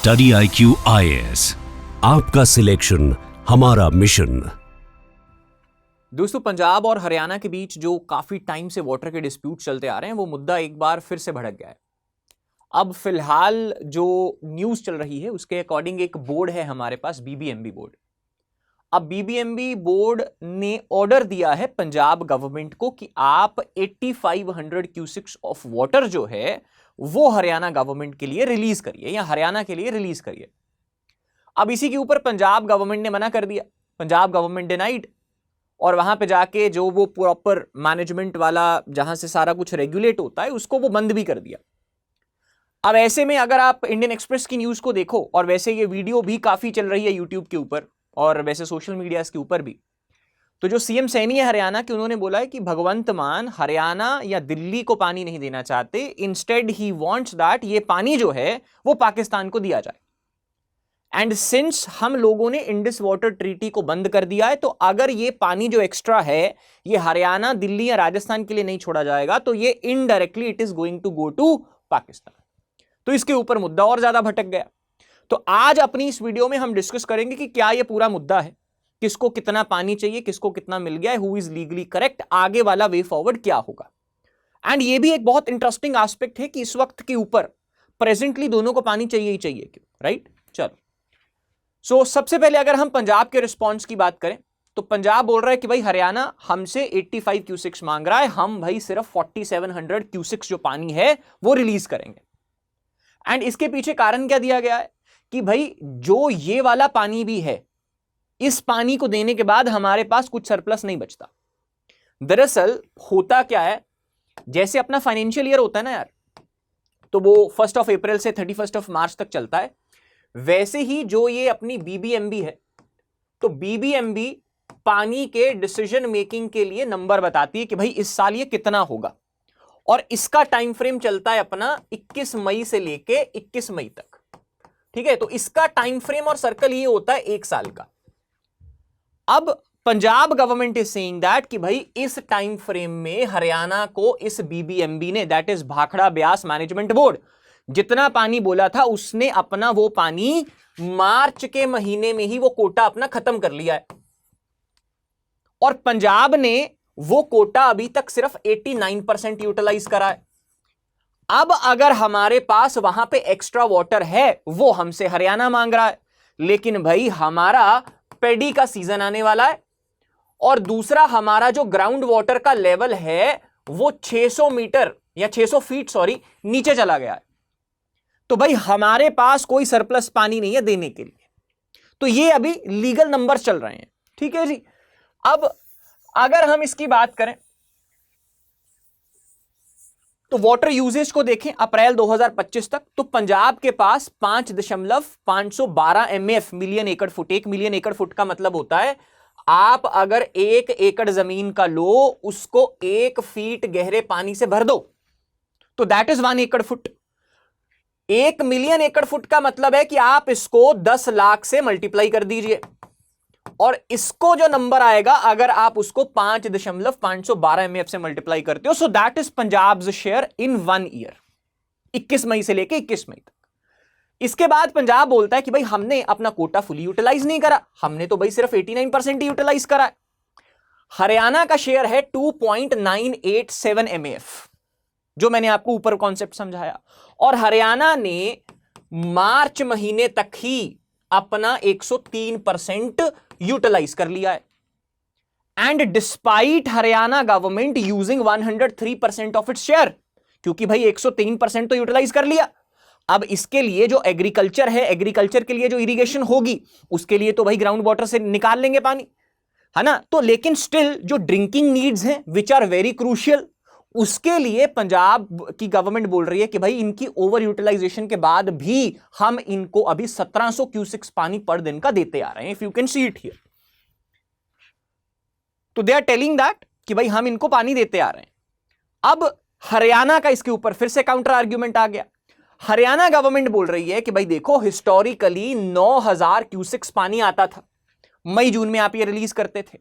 Study IQ IAS, आपका selection हमारा mission. दोस्तों, पंजाब और हरियाणा के बीच जो काफी टाइम से वाटर के डिस्प्यूट चलते आ रहे हैं, वो मुद्दा एक बार फिर से भड़क गया है। अब फिलहाल जो न्यूज चल रही है उसके अकॉर्डिंग एक बोर्ड है हमारे पास, BBMB बोर्ड। अब BBMB बोर्ड ने ऑर्डर दिया है पंजाब गवर्नमेंट को कि आप 8500 क्यूसिक्स ऑफ वाटर जो है वो हरियाणा गवर्नमेंट के लिए रिलीज करिए या हरियाणा के लिए रिलीज करिए। अब इसी के ऊपर पंजाब गवर्नमेंट ने मना कर दिया, पंजाब गवर्नमेंट डिनाइड, और वहां पे जाके जो वो प्रॉपर मैनेजमेंट वाला जहां से सारा कुछ रेगुलेट होता है उसको वो बंद भी कर दिया। अब ऐसे में अगर आप इंडियन एक्सप्रेस की न्यूज को देखो, और वैसे ये वीडियो भी काफी चल रही है यूट्यूब के ऊपर और वैसे सोशल मीडिया के ऊपर भी, तो जो सीएम सैनी है हरियाणा के, उन्होंने बोला है कि भगवंत मान हरियाणा या दिल्ली को पानी नहीं देना चाहते, इंस्टेड ही वांट्स दैट ये पानी जो है वो पाकिस्तान को दिया जाए। एंड सिंस हम लोगों ने इंडस वाटर ट्रीटी को बंद कर दिया है, तो अगर ये पानी जो एक्स्ट्रा है ये हरियाणा, दिल्ली या राजस्थान के लिए नहीं छोड़ा जाएगा तो ये indirectly it is going to go to Pakistan. तो इसके ऊपर मुद्दा और ज्यादा भटक गया। तो आज अपनी इस वीडियो में हम डिस्कस करेंगे कि क्या ये पूरा मुद्दा है, किसको कितना पानी चाहिए, किसको कितना मिल गया है, हु इज लीगली करेक्ट, आगे वाला वे फॉरवर्ड क्या होगा। एंड ये भी एक बहुत इंटरेस्टिंग एस्पेक्ट है कि इस वक्त के ऊपर प्रेजेंटली दोनों को पानी चाहिए ही चाहिए, क्यों, राइट। चलो, सो सबसे पहले अगर हम पंजाब के रिस्पॉन्स की बात करें तो पंजाब बोल रहा है कि भाई हरियाणा हमसे 85 क्यूसिक्स मांग रहा है, हम भाई सिर्फ 4700 क्यूसिक्स जो पानी है वो रिलीज करेंगे। एंड इसके पीछे कारण क्या दिया गया है कि भाई जो ये वाला पानी भी है, इस पानी को देने के बाद हमारे पास कुछ सरप्लस नहीं बचता। दरअसल होता क्या है, जैसे अपना फाइनेंशियल ईयर होता है ना यार, तो वो 1 अप्रैल से 31 मार्च तक चलता है। वैसे ही जो ये अपनी BBMB है, तो BBMB पानी के डिसीजन मेकिंग के लिए नंबर बताती है कि भाई इस साल ये कितना होगा, और इसका टाइम फ्रेम चलता है अपना 21 मई से लेके 21 मई तक। ठीक है, तो इसका टाइम फ्रेम और सर्कल ये होता है 1 साल का। अब Punjab government is saying that कि भाई इस टाइम फ्रेम में हरियाणा को इस BBMB ने, that is Bhakra Beas management board, जितना पानी बोला था उसने अपना वो पानी मार्च के महीने में ही वो कोटा अपना खत्म कर लिया है, और पंजाब ने वो कोटा अभी तक सिर्फ 89% यूटिलाइज करा है। अब अगर हमारे पास वहां पे एक्स्ट्रा वाटर है वो हमसे हरियाणा मांग रहा है, लेकिन भाई हमारा पेडी का सीजन आने वाला है, और दूसरा हमारा जो ग्राउंड वाटर का लेवल है वो 600 मीटर या 600 फीट नीचे चला गया है। तो भाई हमारे पास कोई सरप्लस पानी नहीं है देने के लिए। तो ये अभी लीगल नंबर चल रहे हैं, ठीक है जी। अब अगर हम इसकी बात करें तो वाटर यूजेज को देखें अप्रैल 2025 तक, तो पंजाब के पास 5.512 MAF मिलियन एकड़ फुट। 1 मिलियन एकड़ फुट का मतलब होता है आप अगर 1 एकड़ जमीन का लो, उसको 1 फीट गहरे पानी से भर दो तो दैट इज 1 एकड़ फुट। 1 मिलियन एकड़ फुट का मतलब है कि आप इसको 10 लाख से मल्टीप्लाई कर दीजिए, और इसको जो नंबर आएगा अगर आप उसको 5.512 MAF से मल्टीप्लाई करते हो, so that is Punjab share in 1 year, 21 मई से लेके 21 मई तक। इसके बाद पंजाब बोलता है कि भाई हमने अपना कोटा फुली यूटिलाइज नहीं करा, हमने तो भाई सिर्फ 89% यूटिलाइज करा है। हरियाणा का शेयर है 2.987 MAF, जो मैंने आपको ऊपर कॉन्सेप्ट समझाया, और हरियाणा ने मार्च महीने तक ही अपना 103% यूटिलाइज कर लिया है। And despite Haryana government using 103% of its share, क्योंकि भाई 103% तो यूटिलाइज कर लिया। अब इसके लिए जो एग्रीकल्चर है, एग्रीकल्चर के लिए जो इरिगेशन होगी उसके लिए तो भाई ग्राउंड वाटर से निकाल लेंगे पानी, है ना। तो लेकिन स्टिल जो ड्रिंकिंग नीड्स हैं विच आर वेरी क्रूशियल, उसके लिए पंजाब की गवर्नमेंट बोल रही है कि भाई इनकी ओवर यूटिलाइजेशन के बाद भी हम इनको अभी 1700 क्यूसिक्स पानी पर दिन का देते आ रहे हैं। If you can see it here, तो दे आर टेलिंग दैट कि भाई हम इनको पानी देते आ रहे हैं। अब हरियाणा का इसके ऊपर फिर से काउंटर आर्ग्यूमेंट आ गया। हरियाणा गवर्नमेंट बोल रही है कि भाई देखो, हिस्टोरिकली 9000 क्यूसिक्स पानी आता था, मई जून में आप ये रिलीज करते थे।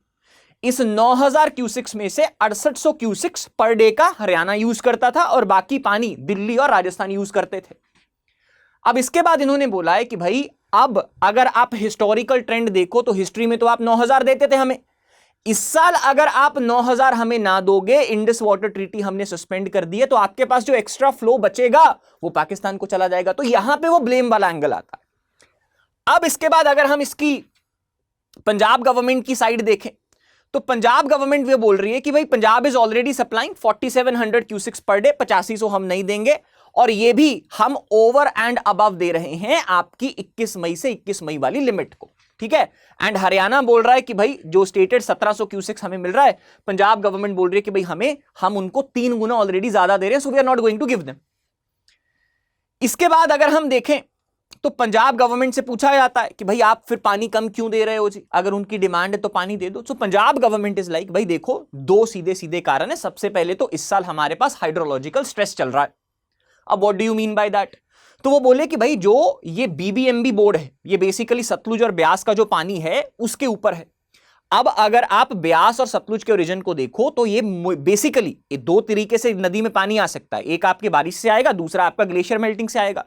इस 9000 क्यूसिक्स में से 6800 क्यूसिक्स पर डे का हरियाणा यूज करता था, और बाकी पानी दिल्ली और राजस्थान यूज करते थे। अब इसके बाद इन्होंने बोला है कि भाई अब अगर आप हिस्टोरिकल ट्रेंड देखो तो हिस्ट्री में तो आप 9,000 देते थे हमें, इस साल अगर आप 9,000 हमें ना दोगे, इंडस वाटर ट्रीटी हमने सस्पेंड कर दी है, तो आपके पास जो एक्स्ट्रा फ्लो बचेगा वो पाकिस्तान को चला जाएगा। तो यहां पे वो ब्लेम वाला एंगल आता है। अब इसके बाद अगर हम इसकी पंजाब गवर्नमेंट की साइड देखें तो पंजाब गवर्नमेंट ये बोल रही है कि भाई Punjab is already supplying 4700 cusecs per day, 8500 हम नहीं देंगे, और ये भी हम ओवर एंड अबव दे रहे हैं आपकी 21 मई से 21 मई वाली लिमिट को, ठीक है। एंड हरियाणा बोल रहा है कि भाई जो स्टेटेड 1700 क्यूसिक्स हमें मिल रहा है, पंजाब गवर्नमेंट बोल रही है कि भाई हम उनको 3 गुना ऑलरेडी ज्यादा दे रहे हैं, so we are not going to give them. इसके बाद अगर हम देखें तो पंजाब गवर्नमेंट से पूछा जाता है कि भाई आप फिर पानी कम क्यों दे रहे हो जी, अगर उनकी डिमांड है तो पानी दे दो। तो पंजाब गवर्नमेंट इज लाइक भाई देखो, 2 सीधे सीधे कारण है। सबसे पहले तो इस साल हमारे पास हाइड्रोलॉजिकल स्ट्रेस चल रहा है। अब what do you mean by that? तो वो बोले कि भाई जो ये बीबीएमबी बोर्ड है, ये बेसिकली सतलुज और ब्यास का जो पानी है उसके ऊपर है। अब अगर आप ब्यास और सतलुज के ओरिजिन को देखो तो ये बेसिकली 2 तरीके से नदी में पानी आ सकता है, एक आपके बारिश से आएगा, दूसरा आपका ग्लेशियर मेल्टिंग से आएगा।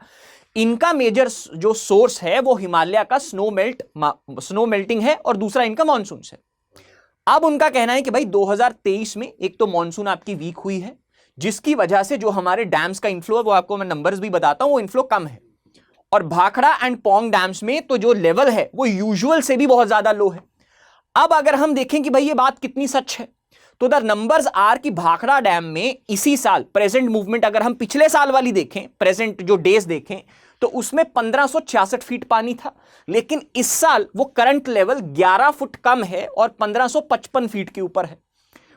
इनका मेजर जो सोर्स है वो हिमालय का स्नो मेल्टिंग है, और दूसरा इनका मानसून से। अब उनका कहना है कि भाई 2023 में एक तो मानसून आपकी वीक हुई है, जिसकी वजह से जो हमारे डैम्स का इनफ्लो है, वो आपको मैं नंबर्स भी बताता हूं, वो इनफ्लो कम है। और भाखड़ा एंड पोंग डैम्स में तो जो लेवल है वो यूजुअल से भी बहुत ज्यादा लो है। अब अगर हम देखें कि भाई ये बात कितनी सच है, तो द नंबर्स आर की भाखड़ा डैम में इसी साल प्रेजेंट मूवमेंट, अगर हम पिछले साल वाली देखें, प्रेजेंट जो डेज देखें, तो उसमें 1566 फीट पानी था, लेकिन इस साल वो करंट लेवल 11 फुट कम है और 1555 फीट के ऊपर है।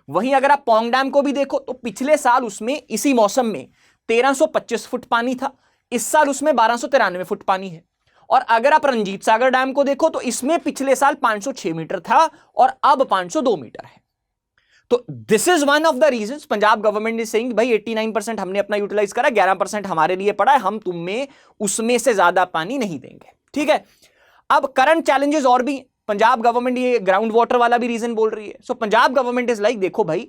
वहीं अगर आप पोंग डैम को भी देखो तो पिछले साल उसमें इसी मौसम में 1325 फुट पानी था, इस साल उसमें 1293 फुट पानी है। और अगर आप रंजीत सागर डैम को देखो तो इसमें पिछले साल 506 मीटर था और अब 502 मीटर है। तो this is one of the reasons Punjab government is saying भाई 89% हमने अपना यूटिलाइज करा, 11% हमारे लिए पड़ा है, हम तुम्हें उसमें से ज्यादा पानी नहीं देंगे, ठीक है। अब करंट चैलेंजेस और भी, पंजाब गवर्नमेंट ये ग्राउंड वाटर वाला भी रीजन बोल रही है। सो पंजाब गवर्नमेंट इज लाइक देखो भाई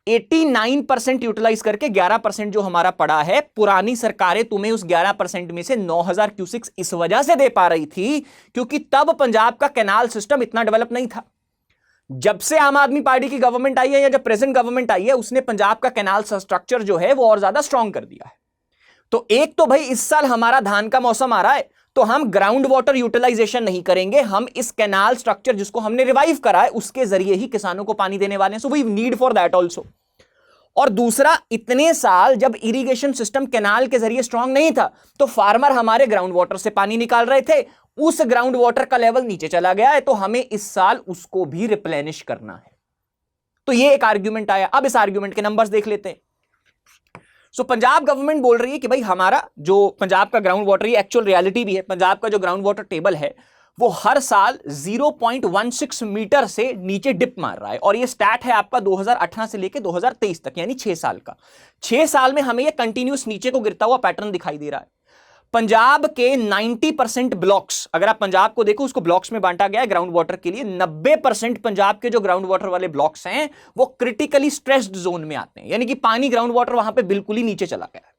89% यूटिलाइज करके 11% जो हमारा पड़ा है, पुरानी सरकारें तुम्हें उस 11% में से 9,000 क्यूसिक्स इस वजह से दे पा रही थी क्योंकि तब पंजाब का कैनाल सिस्टम इतना डेवलप नहीं था। जब से आम आदमी पार्टी की गवर्नमेंट आई है या जब प्रेजेंट गवर्नमेंट आई है, उसने पंजाब का कैनाल स्ट्रक्चर जो है वो और ज्यादा स्ट्रांग कर दिया है। तो एक तो भाई इस साल हमारा धान का मौसम आ रहा है, तो हम ग्राउंड वाटर यूटिलाइजेशन नहीं करेंगे, हम इस कैनाल स्ट्रक्चर जिसको हमने रिवाइव करा है उसके जरिए ही किसानों को पानी देने वाले हैं। So we need for that also. और दूसरा, इतने साल जब इरिगेशन सिस्टम कैनाल के जरिए स्ट्रांग नहीं था तो फार्मर हमारे ग्राउंड वाटर से पानी निकाल रहे थे, उस ग्राउंड वाटर का लेवल नीचे चला गया है, तो हमें इस साल उसको भी रिप्लेनिश करना है। तो ये एक आर्ग्यूमेंट आया। अब इस आर्ग्यूमेंट के नंबर्स देख लेते हैं। सो पंजाब गवर्नमेंट बोल रही है कि भाई हमारा जो पंजाब का ग्राउंड वाटर, ये एक्चुअल रियलिटी भी है, पंजाब का जो ग्राउंड वाटर टेबल है वो हर साल 0.16 मीटर से नीचे डिप मार रहा है। और ये स्टैट है आपका 2018 से लेकर 2023 तक, यानी 6 साल का। 6 साल में हमें ये कंटिन्यूस नीचे को गिरता हुआ पैटर्न दिखाई दे रहा है। पंजाब के 90% ब्लॉक्स, अगर आप पंजाब को देखो उसको ब्लॉक्स में बांटा गया है ग्राउंड वाटर के लिए, 90% पंजाब के जो ग्राउंड वाटर वाले ब्लॉक्स हैं वो क्रिटिकली स्ट्रेस्ड जोन में आते हैं, यानी कि पानी ग्राउंड वाटर वहां पे बिल्कुल ही नीचे चला गया है।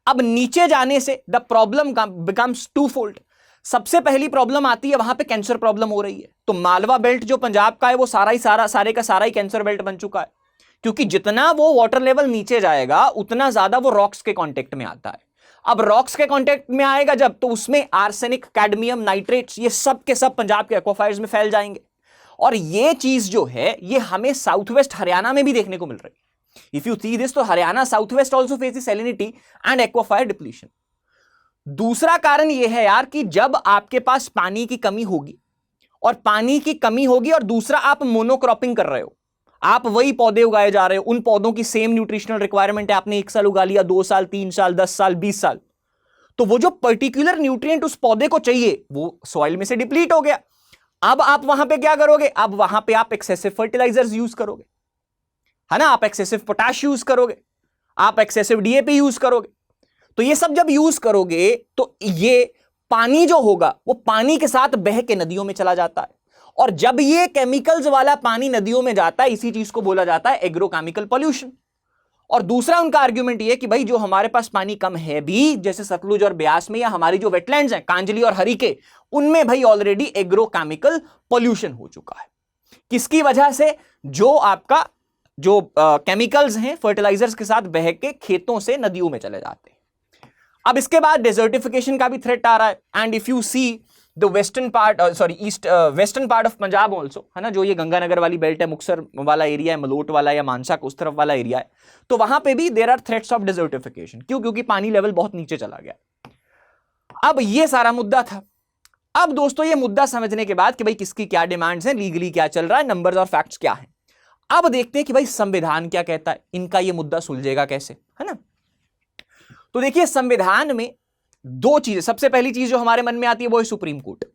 अब नीचे जाने से the problem becomes twofold. सबसे पहली प्रॉब्लम आती है वहां पे कैंसर प्रॉब्लम हो रही है। तो मालवा बेल्ट जो पंजाब का है वो सारे का सारा ही कैंसर बेल्ट बन चुका है, क्योंकि जितना वो वाटर लेवल नीचे जाएगा उतना ज्यादा वो रॉक्स के कांटेक्ट में आता है। अब रॉक्स के कांटेक्ट में आएगा जब, तो उसमें आर्सेनिक, कैडमियम, नाइट्रेट्स, ये सब के सब पंजाब के एक्वाफायर्स में फैल जाएंगे। और ये चीज जो है ये हमें साउथ वेस्ट हरियाणा में भी देखने को मिल रही है। इफ यू सी दिस, तो Haryana south west also faces salinity and aquifer depletion. दूसरा कारण यह है यार कि जब आपके पास पानी की कमी होगी और दूसरा आप मोनोक्रॉपिंग कर रहे हो, आप वही पौधे उगाए जा रहे हो, उन पौधों की सेम न्यूट्रिशनल रिक्वायरमेंट है, आपने 1 साल उगा लिया, 2 साल, 3 साल, 10 साल, 20 साल, तो वो जो पर्टिकुलर न्यूट्रिएंट उस पौधे को चाहिए वो सॉइल में से डिप्लीट हो गया। अब आप वहां पे क्या करोगे? अब वहां पे आप एक्सेसिव फर्टिलाइजर्स यूज करोगे, है ना, आप एक्सेसिव पोटाश यूज करोगे, आप एक्सेसिव डीएपी यूज करोगे। तो ये सब जब यूज करोगे तो ये पानी जो होगा वो पानी के साथ बह के नदियों में चला जाता है, और जब ये केमिकल्स वाला पानी नदियों में जाता है, इसी चीज को बोला जाता है एग्रोकेमिकल पॉल्यूशन। और दूसरा उनका आर्ग्यूमेंट ये कि भाई जो हमारे पास पानी कम है भी, जैसे सतलुज और ब्यास में, या हमारी जो वेटलैंड्स हैं कांजली और हरिके, उनमें भाई ऑलरेडी एग्रोकेमिकल पॉल्यूशन हो चुका है। किसकी वजह से? जो आपका जो केमिकल्स हैं फर्टिलाइजर्स के साथ बह के खेतों से नदियों में चले जाते हैं। अब इसके बाद डेजर्टिफिकेशन का भी थ्रेट आ रहा है। And if you see the western part, east western part of Punjab also, है ना, जो ये गंगानगर वाली बेल्ट है, मुक्तसर वाला एरिया है, मलोट वाला या मानसा उस तरफ वाला एरिया है, तो वहां पे भी there are threats of desertification. क्यों? क्योंकि पानी लेवल बहुत नीचे चला गया। अब ये सारा मुद्दा था। अब दोस्तों ये मुद्दा समझने के बाद कि भाई किसकी क्या डिमांड्स हैं, लीगली क्या चल रहा है, नंबर्स और फैक्ट्स क्या हैं, अब देखते हैं कि भाई संविधान क्या कहता है, इनका ये मुद्दा सुलझेगा कैसे, है ना। तो देखिए संविधान में दो चीजें, सबसे पहली चीज जो हमारे मन में आती है वो है सुप्रीम कोर्ट।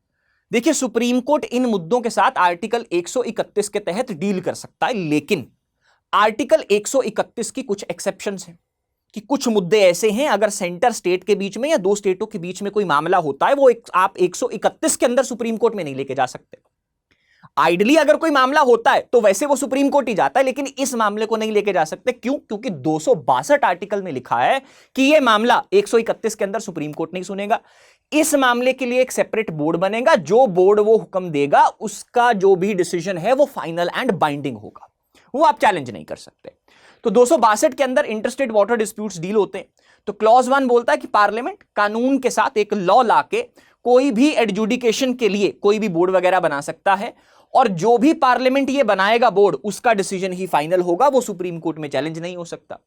देखिए सुप्रीम कोर्ट इन मुद्दों के साथ आर्टिकल 131 के तहत डील कर सकता है, लेकिन आर्टिकल 131 की कुछ एक्सेप्शंस हैं कि कुछ मुद्दे ऐसे हैं अगर सेंटर स्टेट के बीच में या दो स्टेटों के बीच में कोई मामला होता है, वो आप 131 के अंदर सुप्रीम कोर्ट में नहीं लेके जा सकते। आइडली अगर कोई मामला होता है तो वैसे वो सुप्रीम कोर्ट ही जाता है, लेकिन इस मामले को नहीं लेके जा सकते। क्यों? क्योंकि 262 आर्टिकल में लिखा है कि ये मामला 131 के अंदर सुप्रीम कोर्ट नहीं सुनेगा। इस मामले के लिए एक सेपरेट बोर्ड बनेगा, जो बोर्ड वो हुक्म देगा उसका जो भी डिसीजन है वो फाइनल एंड बाइंडिंग होगा, वो आप चैलेंज नहीं कर सकते। तो 262 के अंदर इंटरस्टेट वाटर डिस्प्यूट्स डील होते हैं। तो क्लॉज 1 बोलता है कि पार्लियामेंट कानून के साथ एक लॉ लाके कोई भी एडजुडिकेशन के लिए कोई भी बोर्ड वगैरह बना सकता है, और जो भी पार्लियामेंट ये बनाएगा बोर्ड, उसका डिसीजन ही फाइनल होगा, वो सुप्रीम कोर्ट में चैलेंज नहीं हो सकता।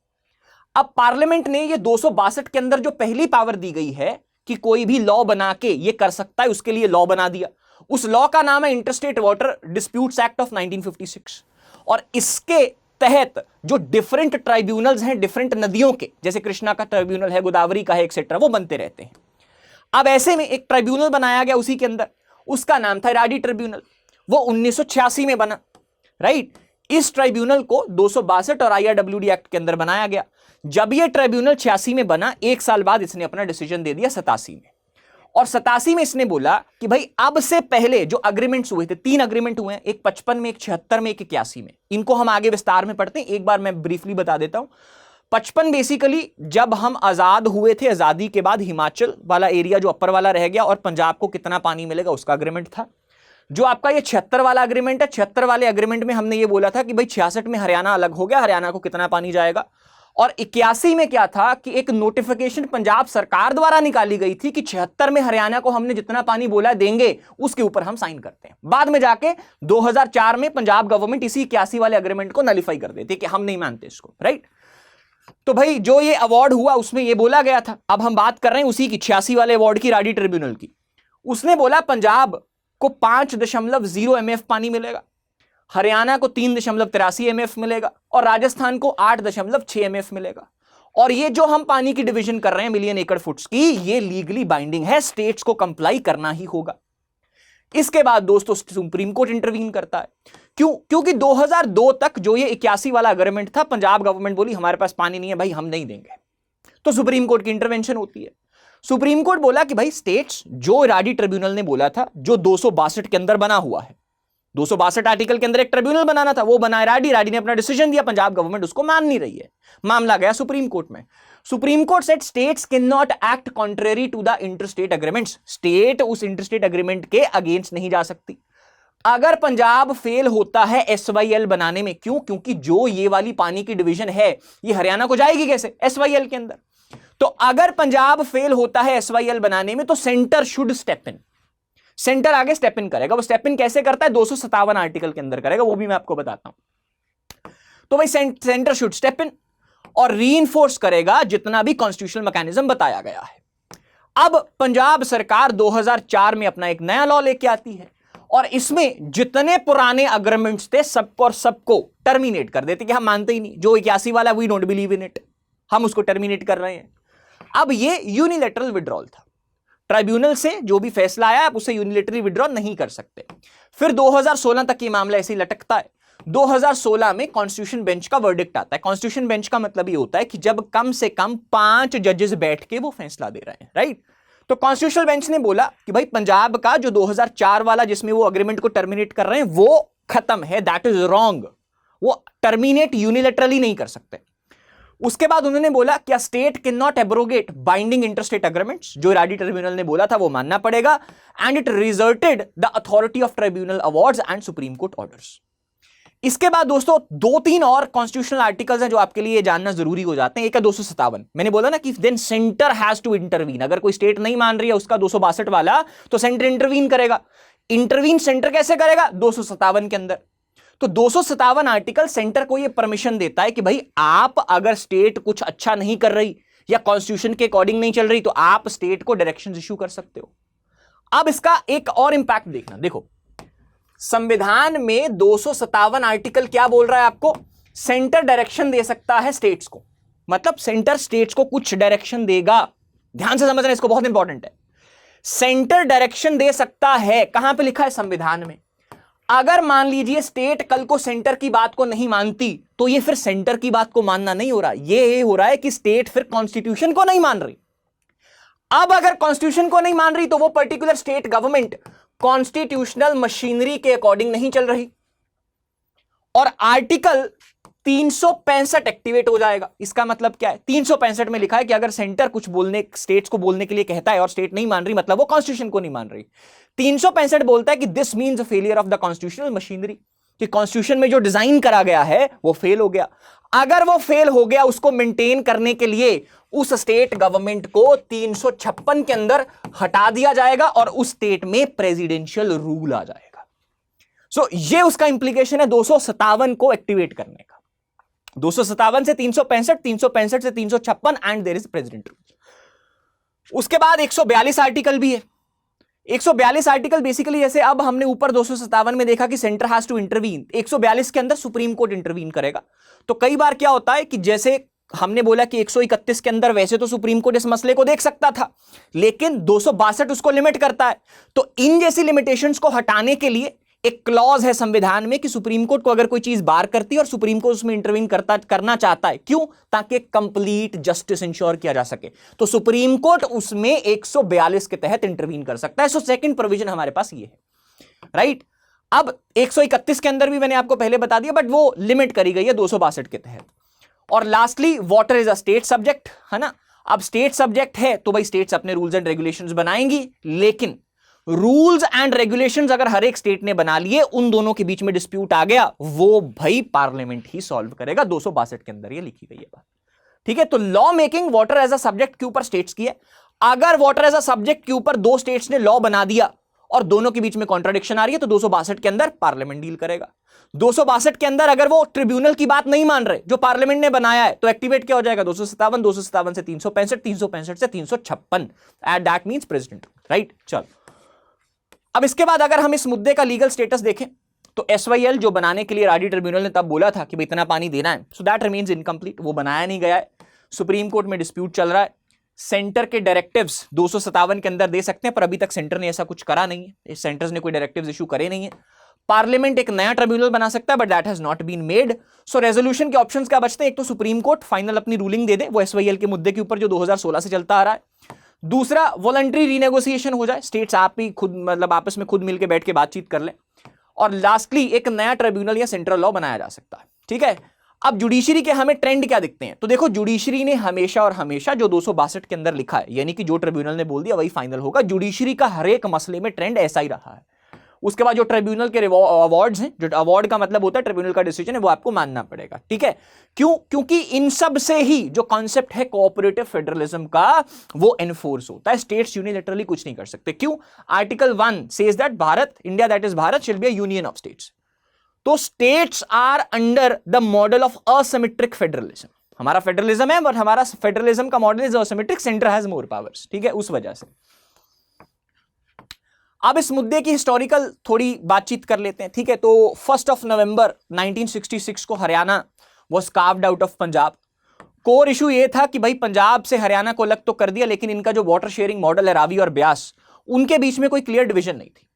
अब पार्लियामेंट ने ये 262 के अंदर जो पहली पावर दी गई है कि कोई भी लॉ बना के ये कर सकता है, उसके लिए लॉ बना दिया। उस लॉ का नाम है interstate water disputes act of 1956, और इसके तहत जो डिफरेंट ट्राइब्यूनल्स हैं डिफरेंट नदियों के, जैसे कृष्णा का ट्राइब्यूनल है, गोदावरी का है, एक्सेट्रा, वो बनते रहते हैं। अब ऐसे में एक ट्राइब्यूनल बनाया गया उसी के अंदर, उसका नाम था इराडी ट्रिब्यूनल, वो 1986 में बना, राइट। इस ट्राइब्यूनल को 262 और IRWD एक्ट के अंदर बनाया गया। जब ये ट्राइब्यूनल 86 में बना, एक साल बाद इसने अपना डिसीजन दे दिया 87 में, और 87 में इसने बोला कि भाई अब से पहले जो अग्रीमेंट्स हुए थे, 3 अग्रीमेंट हुए हैं, एक 55 में, एक 76 में, एक 81 में, इनको हम आगे विस्तार में पढ़ते हैं, एक बार मैं ब्रीफली बता देता हूं। 55 बेसिकली जब हम आजाद हुए थे, आजादी के बाद हिमाचल वाला एरिया जो अपर वाला रह गया और पंजाब को कितना पानी मिलेगा उसका अग्रीमेंट था। जो आपका ये 76 वाला अग्रीमेंट है, 76 वाले अग्रीमेंट में हमने ये बोला था कि भाई 66 में हरियाणा अलग हो गया, हरियाणा को कितना पानी जाएगा। और 81 में क्या था कि एक नोटिफिकेशन पंजाब सरकार द्वारा निकाली गई थी कि 76 में हरियाणा को हमने जितना पानी बोला देंगे, उसके ऊपर हम साइन करते हैं। बाद में जाके 2004 में पंजाब गवर्नमेंट इसी 81 वाले अग्रीमेंट को नलिफाई कर देती कि हम नहीं मानते इसको, राइट। तो भाई जो ये अवार्ड हुआ उसमें ये बोला गया था, अब हम बात कर रहे हैं उसी की 86 वाले अवार्ड की, राडी ट्रिब्यूनल की। उसने बोला पंजाब को 5.0 MF पानी मिलेगा, हरियाणा को 3.83 MF मिलेगा, और राजस्थान को 8.6 MF मिलेगा। और ये जो हम पानी की डिवीजन कर रहे हैं मिलियन एकड़ फुट्स की, ये लीगली बाइंडिंग है, स्टेट्स को कंप्लाई करना ही होगा। इसके बाद दोस्तों सुप्रीम कोर्ट इंटरवीन करता है। क्यों? क्योंकि 2002 तक जो ये 81 वाला अग्रीमेंट था, पंजाब गवर्नमेंट बोली हमारे पास पानी नहीं है भाई, हम नहीं देंगे। तो सुप्रीम कोर्ट की इंटरवेंशन होती है। सुप्रीम कोर्ट बोला कि भाई स्टेट्स, जो राडी ट्रिब्यूनल ने बोला था, जो 262 के अंदर बना हुआ है, 262 आर्टिकल के अंदर एक ट्रिब्यूनल बनाना था, वो बनाया राडी ने अपना डिसीजन दिया, पंजाब गवर्नमेंट उसको मान नहीं रही है, मामला गया सुप्रीम कोर्ट में। Supreme court said states can not act contrary to the interstate agreements, state उस इंटरस्टेट अग्रीमेंट के अगेंस्ट नहीं जा सकती। अगर पंजाब फेल होता है SYL बनाने में, क्यों? क्योंकि जो ये वाली पानी की डिवीजन है ये हरियाणा को जाएगी कैसे? SYL के अंदर। तो अगर पंजाब फेल होता है SYL बनाने में तो centre should step in, centre आगे स्टेप इन करेगा। वो स्टेप इन कैसे करता है? 257 आर्टिकल के अंदर करेगा, वो भी मैं आपको बताता हूं। तो भाई सेंटर शुड स्टेप इन और रीइंफोर्स करेगा जितना भी कॉन्स्टिट्यूशनल मैकेनिज्म बताया गया है। अब पंजाब सरकार 2004 में अपना एक नया लॉ लेके आती है और इसमें जितने पुराने अग्रीमेंट्स थे सबको और सबको टर्मिनेट कर देते कि हम मानते ही नहीं, जो 81 वाला we don't believe in it, हम उसको टर्मिनेट कर रहे हैं। अब ये यूनिलैटरल विड्रॉल था, ट्राइब्यूनल से जो भी फैसला आया आप उसे यूनिलैटरली विड्रॉ नहीं कर सकते। फिर 2016 तक ये मामला ऐसे ही लटकता है। 2016 में कॉन्स्टिट्यूशन बेंच का वर्डिक्ट आता है। कॉन्स्टिट्यूशन बेंच का मतलब ये होता है कि जब कम से कम 5 जजेस बैठ के वो फैसला दे रहे हैं, राइट। तो कॉन्स्टिट्यूशनल बेंच ने बोला कि भाई पंजाब का जो 2004 वाला जिसमें वो अग्रीमेंट को टर्मिनेट कर रहे हैं वो खत्म है, दैट इज रॉन्ग, वो टर्मिनेट यूनिलैटरली नहीं कर सकते। उसके बाद उन्होंने बोला क्या state can not abrogate binding interstate agreements, जो राडी ट्रिब्यूनल ने बोला था वो मानना पड़ेगा, and it reasserted the authority of tribunal awards and Supreme Court orders. इसके बाद दोस्तों 2-3 और कॉन्स्टिट्यूशनल आर्टिकल्स हैं जो आपके लिए जानना जरूरी हो जाते हैं। एक है 257, मैंने बोला ना कि then centre has to intervene, अगर कोई स्टेट नहीं मान रही है उसका 262 वाला, तो सेंटर इंटरवीन करेगा। इंटरवीन सेंटर कैसे करेगा? 257 के अंदर। तो 257 आर्टिकल सेंटर को यह परमिशन देता है कि भाई आप अगर स्टेट कुछ अच्छा नहीं कर रही या कॉन्स्टिट्यूशन के अकॉर्डिंग नहीं चल रही तो आप स्टेट को डायरेक्शंस इशू कर सकते हो। अब इसका एक और इंपैक्ट देखना, देखो संविधान में 257 आर्टिकल क्या बोल रहा है आपको? सेंटर डायरेक्शन दे सकता है स्टेट्स को, मतलब सेंटर स्टेट्स को कुछ डायरेक्शन देगा। ध्यान से समझना, इसको बहुत इंपॉर्टेंट है। सेंटर डायरेक्शन दे सकता है, कहां पे लिखा है? संविधान में। अगर मान लीजिए स्टेट कल को सेंटर की बात को नहीं मानती तो ये फिर सेंटर की बात को मानना नहीं हो रहा, ये हो रहा है कि स्टेट फिर कॉन्स्टिट्यूशन को नहीं मान रही। अब अगर कॉन्स्टिट्यूशन को नहीं मान रही तो वो particular state government constitutional machinery के अकॉर्डिंग नहीं चल रही और आर्टिकल 365 एक्टिवेट हो जाएगा। इसका मतलब क्या है? 365 में लिखा है कि अगर सेंटर कुछ बोलने, स्टेट्स को बोलने के लिए कहता है और स्टेट नहीं मान रही, मतलब वो कॉन्स्टिट्यूशन को नहीं मान रही। 365 बोलता है कि this means a failure of the constitutional machinery, कि कॉन्स्टिट्यूशन में जो डिजाइन करा गया है वो फेल हो गया। अगर वो फेल हो गया, उसको मेंटेन करने के लिए उस स्टेट गवर्नमेंट को 356 के अंदर हटा दिया जाएगा और उस स्टेट में प्रेसिडेंशियल रूल आ जाएगा। सो ये उसका इंप्लीकेशन है 257 को एक्टिवेट करने का। 257 से 365, 365 से 356 and there is president rule. उसके बाद 142 आर्टिकल भी है। 142 आर्टिकल बेसिकली, जैसे अब हमने ऊपर 257 में देखा कि सेंटर हैज टू इंटरवीन, 142 के अंदर सुप्रीम कोर्ट इंटरवीन करेगा। तो कई बार क्या होता है कि जैसे हमने बोला कि 131 के अंदर वैसे तो सुप्रीम कोर्ट इस मसले को देख सकता था, लेकिन 262 उसको लिमिट करता है। तो इन जैसी लिमिटेशंस को हटाने के लिए एक क्लॉज है संविधान में कि सुप्रीम कोर्ट को अगर कोई चीज बार करती है और सुप्रीम कोर्ट उसमें इंटरवीन करना चाहता है, क्यों? ताकि कंप्लीट जस्टिस इंश्योर किया जा सके। तो सुप्रीम कोर्ट उसमें 142 के तहत इंटरवीन कर सकता है। सो सेकंड प्रोविजन हमारे पास ये है, राइट। अब 131 के अंदर भी मैंने आपको पहले बता दिया, बट वो लिमिट करी गई है 262 के तहत। और lastly water is a state subject, है ना। अब स्टेट सब्जेक्ट है तो भाई स्टेट्स अपने रूल्स एंड रेगुलेशंस बनाएंगी, लेकिन रूल्स एंड रेगुलेशंस अगर हर एक स्टेट ने बना लिए, उन दोनों के बीच में डिस्प्यूट आ गया, वो भाई पार्लियामेंट ही सॉल्व करेगा। 262 के अंदर ये लिखी गई है बात, ठीक है। तो law making water as a subject के ऊपर स्टेट्स की है। अगर वाटर एज अ सब्जेक्ट के ऊपर दो स्टेट्स ने लॉ बना दिया और दोनों के बीच में कॉन्ट्राडिक्शन आ रही है, तो 262 के अंदर पार्लियामेंट डील करेगा। 262 के अंदर अगर वो ट्रिब्यूनल की बात नहीं मान रहे जो पार्लियामेंट ने बनाया है, तो एक्टिवेट क्या हो जाएगा? 257, 257 से 365, 365 से 356, at that means president, right. चलो, अब इसके बाद अगर हम इस मुद्दे का लीगल स्टेटस देखें तो SYL जो बनाने के लिए राडी ट्रिब्यूनल ने तब बोला था कि भाई इतना पानी देना है, सो दैट रिमेन्स इनकम्प्लीट, वो बनाया नहीं गया है। सुप्रीम कोर्ट में डिस्प्यूट चल रहा है। सेंटर के डायरेक्टिव्स 257 के अंदर दे सकते हैं, पर अभी तक सेंटर ने ऐसा कुछ करा नहीं है, सेंटर्स ने कोई डायरेक्टिव्स इशू करे नहीं है। पार्लियामेंट एक नया ट्रिब्यूनल बना सकता है, but that has not been made. So resolution के ऑप्शंस क्या बचते हैं? एक तो सुप्रीम कोर्ट फाइनल अपनी रूलिंग दे दे वो SYL के मुद्दे के ऊपर जो 2016 से चलता आ रहा है। दूसरा, वॉलंटरी रीनेगोशिएशन हो जाए, स्टेट्स आप ही खुद मतलब आपस में खुद मिलकर बैठ के बातचीत कर लें। और लास्टली एक नया ट्रिब्यूनल या सेंट्रल लॉ बनाया जा सकता है, ठीक है। अब जुडिशरी के हमें ट्रेंड क्या दिखते हैं? तो देखो, जुडिशरी ने हमेशा और हमेशा जो 262 के अंदर लिखा है, यानी कि जो ट्रिब्यूनल ने बोल दिया वही फाइनल होगा। जुडिशरी का हर एक मसले में ट्रेंड ऐसा ही रहा है। उसके बाद जो ट्रिब्यूनल के अवार्ड्स हैं, जो अवार्ड का मतलब होता है ट्रिब्यूनल का डिसीजन है, वो आपको मानना पड़ेगा, ठीक है। क्यों? क्योंकि इन सब से ही जो कॉन्सेप्ट है कोऑपरेटिव फेडरलिज्म का, वो एनफोर्स होता है। स्टेट्स यूनिलैटरली कुछ नहीं कर सकते। क्यों? Article 1 says that Bharat, India that is Bharat, shall be a union of states. तो states are under the model of asymmetric federalism. हमारा फेडरलिज्म है, बट हमारा फेडरलिज्म का model is asymmetric, centre has more powers, ठीक है, उस वजह से। अब इस मुद्दे की हिस्टोरिकल थोड़ी बातचीत कर लेते हैं, ठीक है। तो 1 नवंबर 1966 को Haryana was carved out of Punjab. Core issue ये था कि भाई पंजाब से हरियाणा को अलग तो कर दिया, लेकिन इनका जो वाटर शेयरिंग मॉडल है रावी और ब्यास, उनके बीच में कोई क्लियर डिवीजन नहीं थी।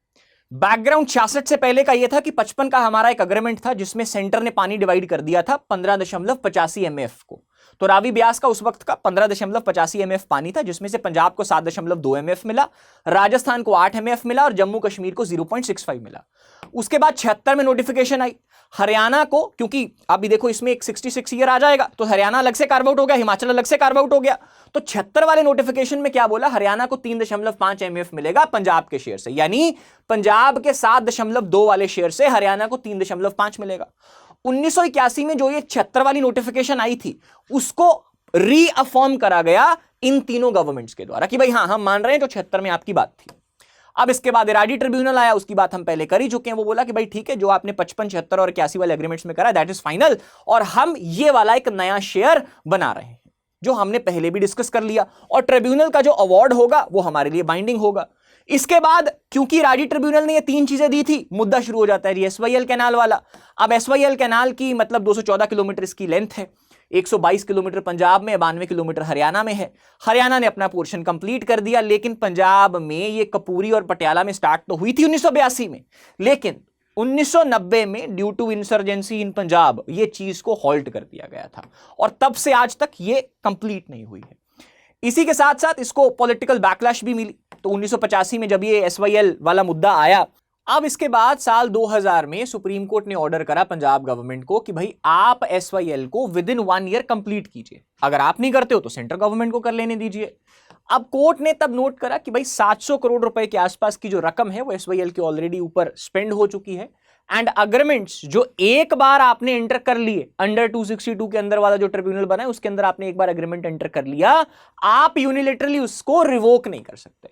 बैकग्राउंड 66 से पहले का यह था कि 55 का हमारा एक अग्रीमेंट था जिसमें सेंटर ने पानी डिवाइड कर दिया था 15.85 MF को। तो रावी ब्यास का उस वक्त का 15.85 MF पानी था, जिसमें से पंजाब को 7.2 MF मिला, राजस्थान को 8 MF मिला और जम्मू कश्मीर को 0.65 मिला। उसके बाद 76 में नोटिफिकेशन आई हरियाणा को, क्योंकि अभी देखो इसमें एक 66 ईयर आ जाएगा, तो हरियाणा अलग से कार्व आउट हो गया, हिमाचल अलग से कार्व आउट हो गया। तो 76 वाले नोटिफिकेशन में क्या बोला, हरियाणा को 3.5 MF मिलेगा पंजाब के शेयर से, यानी पंजाब के 7.2 वाले शेयर से हरियाणा को 3.5 मिलेगा। 1981 में जो ये 76 वाली नोटिफिकेशन आई थी, उसको रीअफर्म करा गया इन तीनों गवर्नमेंट्स के द्वारा कि भाई हाँ, हम मान रहे हैं जो 76 में आपकी बात थी। अब इसके बाद इराडी ट्रिब्यूनल आया, उसकी बात हम पहले कर ही चुके हैं। वो बोला कि भाई ठीक है, जो आपने 55, 76 और 81 वाले एग्रीमेंट्स में करा दैट इज फाइनल, और हम ये वाला एक नया शेयर बना रहे हैं, जो हमने पहले भी डिस्कस कर लिया, और ट्रिब्यूनल का जो अवार्ड होगा वो हमारे लिए बाइंडिंग होगा। इसके बाद क्योंकि इराडी ट्रिब्यूनल ने ये 3 चीजें दी थी, मुद्दा शुरू हो जाता है SYL कैनाल वाला। अब SYL कैनाल की मतलब 214 किलोमीटर इसकी लेंथ है, 122 किलोमीटर पंजाब में, 92 किलोमीटर हरियाणा में है। हरियाणा ने अपना पोर्शन कंप्लीट कर दिया, लेकिन पंजाब में ये कपूरी और पटियाला में स्टार्ट तो हुई थी 1982 में, लेकिन 1990 में ड्यू टू इंसर्जेंसी इन पंजाब ये चीज को हॉल्ट कर दिया गया था, और तब से आज तक ये कंप्लीट नहीं हुई है। इसी के साथ साथ इसको पॉलिटिकल बैकलैश भी मिली, तो 1985 में जब ये SYL वाला मुद्दा आया, अब इसके बाद साल 2000 में सुप्रीम कोर्ट ने ऑर्डर करा पंजाब गवर्नमेंट को कि भाई आप SYL को विद इन 1 ईयर कंप्लीट कीजिए, अगर आप नहीं करते हो तो सेंट्रल गवर्नमेंट को कर लेने दीजिए। अब कोर्ट ने तब नोट करा कि भाई 700 करोड़ रुपए के आसपास की जो रकम है वो SYL के ऑलरेडी ऊपर स्पेंड हो चुकी है, एंड अग्रीमेंट्स जो एक बार आपने एंटर कर लिए अंडर 262 के अंदर वाला जो ट्रिब्यूनल बना है, उसके अंदर आपने एक बार एग्रीमेंट एंटर कर लिया, आप यूनिलेटरली उसको रिवोक नहीं कर सकते।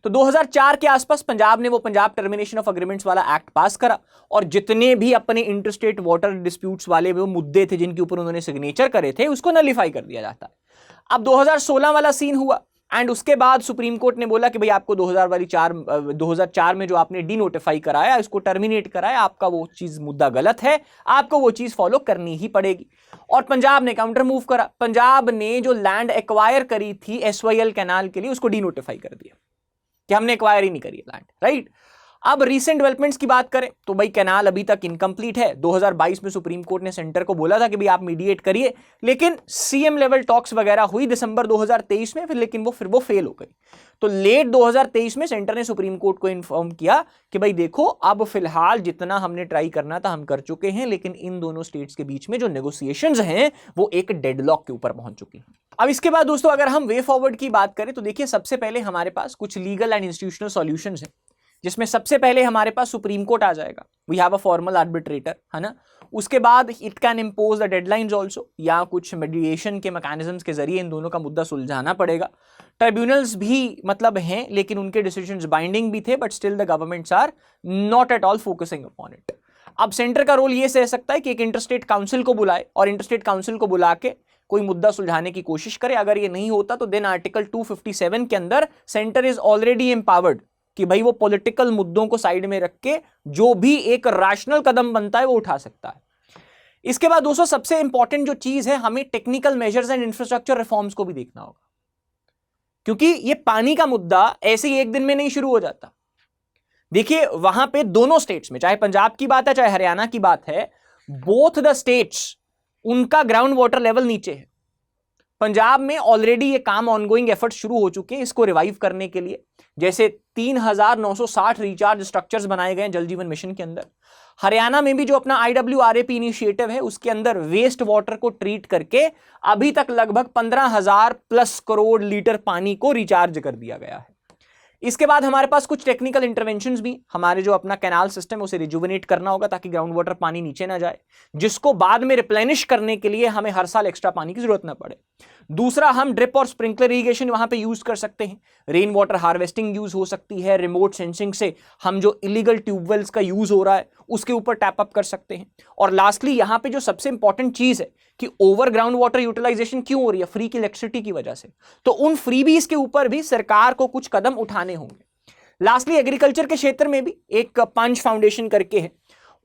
तो 2004 के आसपास पंजाब ने वो पंजाब टर्मिनेशन ऑफ एग्रीमेंट्स वाला एक्ट पास करा, और जितने भी अपने इंटरस्टेट वाटर डिस्प्यूट्स वाले वो मुद्दे थे जिनके ऊपर उन्होंने सिग्नेचर करे थे, उसको नलिफाई कर दिया जाता है। अब 2016 वाला सीन हुआ, एंड उसके बाद सुप्रीम कोर्ट ने बोला कि भाई आपको 2004 में जो आपने डी नोटिफाई कराया, इसको टर्मिनेट कराया, आपका वो चीज मुद्दा गलत है, आपको वो चीज फॉलो करनी ही पड़ेगी। और पंजाब ने काउंटर मूव करा, पंजाब ने जो लैंड एक्वायर करी थी SYL कैनाल के लिए, उसको डी नोटिफाई कर दिया कि हमने एक्वायर ही नहीं करी लैंड, राइट। अब रीसेंट डेवलपमेंट्स की बात करें तो भाई कैनाल अभी तक इनकम्प्लीट है। 2022 में सुप्रीम कोर्ट ने सेंटर को बोला था कि भाई आप मीडिएट करिए, लेकिन सीएम लेवल टॉक्स वगैरह हुई दिसंबर 2023 में, लेकिन वो फेल हो गई। तो लेट 2023 में सेंटर ने सुप्रीम कोर्ट को इन्फॉर्म किया कि भाई देखो, अब फिलहाल जितना हमने ट्राई करना था हम कर चुके हैं, लेकिन इन दोनों स्टेट्स के बीच में जो नेगोशिएशंस हैं वो एक डेडलॉक के ऊपर पहुंच चुकी हैं। अब इसके बाद दोस्तों अगर हम वे फॉरवर्ड की बात करें तो देखिए, सबसे पहले हमारे पास कुछ लीगल एंड इंस्टीट्यूशनल सॉल्यूशंस हैं, जिसमें सबसे पहले हमारे पास सुप्रीम कोर्ट आ जाएगा, we have a formal arbitrator, है ना। उसके बाद it can impose the deadlines also, या कुछ मेडिएशन के मैकेनिज्म्स के जरिए इन दोनों का मुद्दा सुलझाना पड़ेगा। ट्रिब्यूनल्स भी मतलब हैं, लेकिन उनके डिसीजंस बाइंडिंग भी थे, but still the governments are not at all focusing upon it. अब सेंटर का रोल ये रह सकता है कि एक इंटरस्टेट काउंसिल को बुलाए, और इंटरस्टेट काउंसिल को बुला के कोई मुद्दा सुलझाने की कोशिश करे। अगर ये नहीं होता तो देन आर्टिकल 257 के अंदर सेंटर इज ऑलरेडी एम्पावर्ड कि भाई वो पॉलिटिकल मुद्दों को साइड में रख के जो भी एक रैशनल कदम बनता है वो उठा सकता है। इसके बाद दोस्तों सबसे इंपॉर्टेंट जो चीज है, हमें technical measures and infrastructure reforms को भी देखना होगा, क्योंकि ये पानी का मुद्दा ऐसे ही एक दिन में नहीं शुरू हो जाता। देखिए वहां पे दोनों स्टेट्स में, चाहे पंजाब की बात है चाहे हरियाणा की बात है, बोथ द स्टेट्स उनका ग्राउंड वाटर लेवल नीचे है। पंजाब में ऑलरेडी ये काम ऑनगोइंग एफर्ट शुरू हो चुके हैं इसको रिवाइव करने के लिए, जैसे 3960 रिचार्ज स्ट्रक्चर्स बनाए गए हैं जल जीवन मिशन के अंदर। हरियाणा में भी जो अपना IWRAP इनिशिएटिव है उसके अंदर वेस्ट वाटर को ट्रीट करके अभी तक लगभग 15,000 प्लस करोड़ लीटर पानी को रिचार्ज कर दिया गया है। इसके बाद हमारे पास कुछ टेक्निकल इंटरवेंशंस भी, हमारे जो अपना कैनाल सिस्टम उसे रिजुविनेट करना होगा ताकि ग्राउंड वाटर पानी नीचे ना जाए, जिसको बाद में रिप्लेनिश करने के लिए हमें हर साल एक्स्ट्रा पानी की जरूरत ना पड़े। दूसरा, हम ड्रिप और स्प्रिंकलर इरिगेशन वहां पे यूज कर सकते हैं, रेन वाटर हार्वेस्टिंग यूज हो सकती है, रिमोट सेंसिंग से हम जो इलीगल ट्यूबवेल्स का यूज हो रहा है उसके ऊपर टैप अप कर सकते हैं। और लास्टली यहाँ पे जो सबसे इंपॉर्टेंट चीज है कि ओवर ग्राउंड वाटर यूटिलाइजेशन क्यों हो रही है, फ्री की इलेक्ट्रिसिटी की वजह से, तो उन फ्रीबीज के ऊपर भी सरकार को कुछ कदम उठाने होंगे। लास्टली एग्रीकल्चर के क्षेत्र में भी एक पंच फाउंडेशन करके है,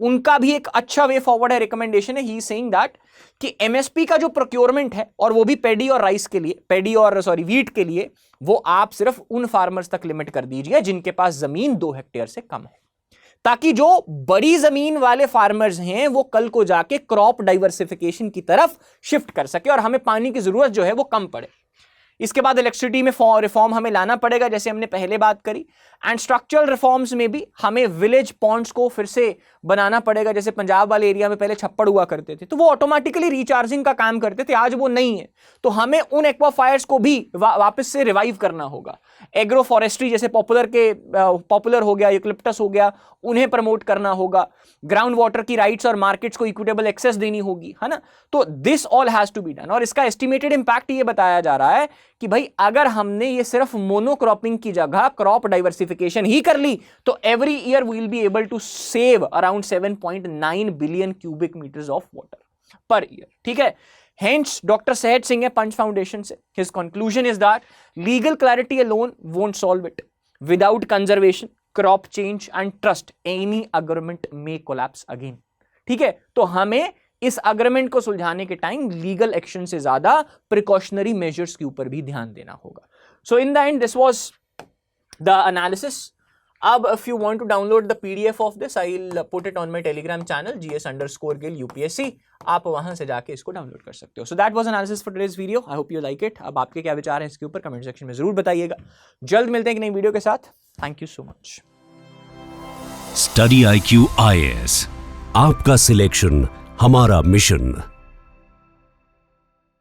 उनका भी एक अच्छा वे फॉरवर्ड है, रिकमेंडेशन है, ही सेइंग दैट कि एमएसपी का जो प्रोक्योरमेंट है, और वो भी पेडी और राइस के लिए, वीट के लिए, वो आप सिर्फ उन फार्मर्स तक लिमिट कर दीजिए जिनके पास जमीन 2 हेक्टेयर से कम है, ताकि जो बड़ी जमीन वाले फार्मर्स हैं वो कल को जाके क्रॉप डाइवर्सिफिकेशन की तरफ शिफ्ट कर सके और हमें पानी की जरूरत जो है वो कम पड़े। इसके बाद इलेक्ट्रिसिटी में रिफॉर्म हमें लाना पड़ेगा, जैसे हमने पहले बात करी। एंड स्ट्रक्चरल रिफॉर्म्स में भी हमें विलेज पॉन्ड्स को फिर से बनाना पड़ेगा। जैसे पंजाब वाले एरिया में पहले छप्पड़ हुआ करते थे तो वो ऑटोमेटिकली रिचार्जिंग का काम करते थे, आज वो नहीं है। तो हमें उन एक्वाफायर्स को भी वापस से रिवाइव करना होगा। एग्रो फॉरेस्ट्री जैसे पॉपुलर हो गया, यूकलिप्टस हो गया, उन्हें प्रमोट करना होगा। ग्राउंड वाटर की राइट्स और मार्केट्स को इक्विटेबल एक्सेस देनी होगी, है ना। तो this all has to be done. और इसका एस्टिमेटेड इंपैक्ट ये बताया जा रहा है कि भाई अगर हमने ये सिर्फ मोनोक्रॉपिंग की जगह क्रॉप डाइवर्सिफिकेशन ही कर ली तो every year we will be able to save around 7.9 billion cubic metres of water per year. ठीक है। Hence, Dr. Sehat Singh है पंच फाउंडेशन से, his conclusion is that legal clarity alone won't solve it. Without conservation, crop change and trust, any agreement may collapse again. ठीक है। तो हमें इस अग्रीमेंट को सुलझाने के टाइम लीगल एक्शन से ज्यादा प्रिकॉशनरी मेजर्स के ऊपर भी ध्यान देना होगा। So in the end this was the analysis. अब if you want to download the PDF of this, I'll put it on my Telegram channel GS_Gill UPSC. आप वहां से जाके इसको डाउनलोड कर सकते हो। So that was analysis for today's video. I hope you like it. अब आपके क्या विचार हैं इसके ऊपर कमेंट सेक्शन में जरूर बताइएगा। जल्द मिलते हैं एक नई वीडियो के साथ। Thank you so much. Study IQ IAS, आपका सिलेक्शन हमारा मिशन।